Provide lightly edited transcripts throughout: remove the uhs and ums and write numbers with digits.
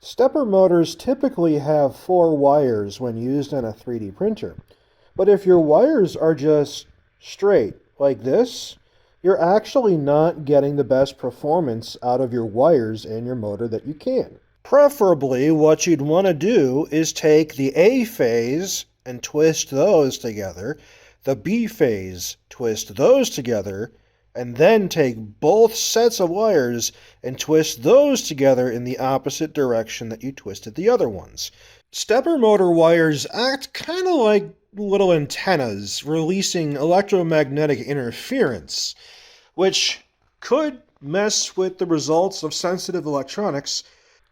Stepper motors typically have 4 wires when used on a 3D printer. But if your wires are just straight, like this, you're actually not getting the best performance out of your wires and your motor that you can. Preferably, what you'd want to do is take the A phase and twist those together, the B phase, twist those together, and then take both sets of wires and twist those together in the opposite direction that you twisted the other ones. Stepper motor wires act kind of like little antennas releasing electromagnetic interference, which could mess with the results of sensitive electronics.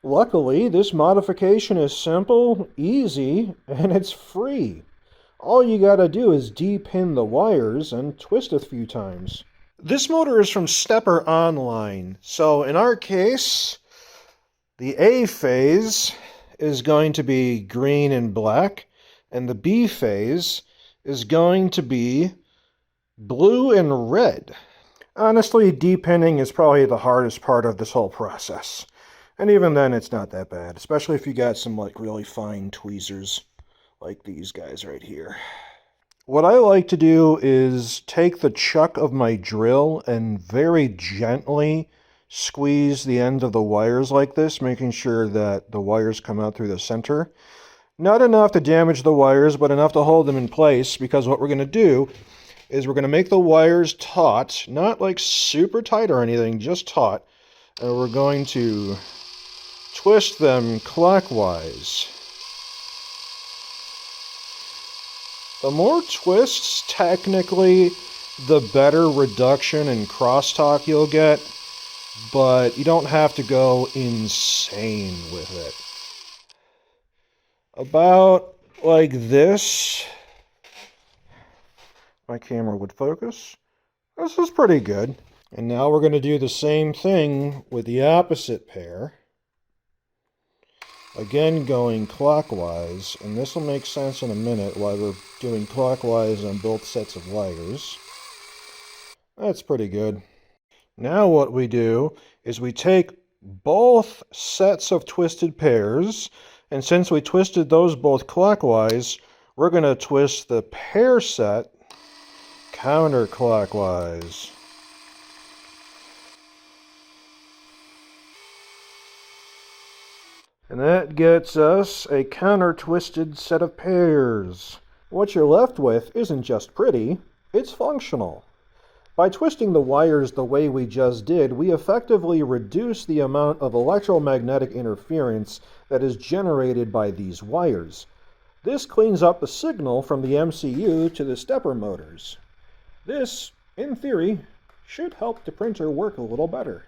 Luckily, this modification is simple, easy, and it's free. All you gotta do is de-pin the wires and twist a few times. This motor is from Stepper Online, so in our case, the A phase is going to be green and black, and the B phase is going to be blue and red. Honestly, de-pinning is probably the hardest part of this whole process. And even then, it's not that bad, especially if you got some really fine tweezers like these guys right here. What I like to do is take the chuck of my drill and very gently squeeze the end of the wires like this, making sure that the wires come out through the center. Not enough to damage the wires, but enough to hold them in place, because what we're going to do is we're going to make the wires taut, not like super tight or anything, just taut, and we're going to twist them clockwise. The more twists, technically, the better reduction and crosstalk you'll get, but you don't have to go insane with it. About like this. My camera would focus. This is pretty good. And now we're going to do the same thing with the opposite pair. Again, going clockwise, and this will make sense in a minute why we're doing clockwise on both sets of wires. That's pretty good. Now what we do is we take both sets of twisted pairs, and since we twisted those both clockwise, we're going to twist the pair set counterclockwise. And that gets us a counter-twisted set of pairs. What you're left with isn't just pretty, it's functional. By twisting the wires the way we just did, we effectively reduce the amount of electromagnetic interference that is generated by these wires. This cleans up the signal from the MCU to the stepper motors. This, in theory, should help the printer work a little better.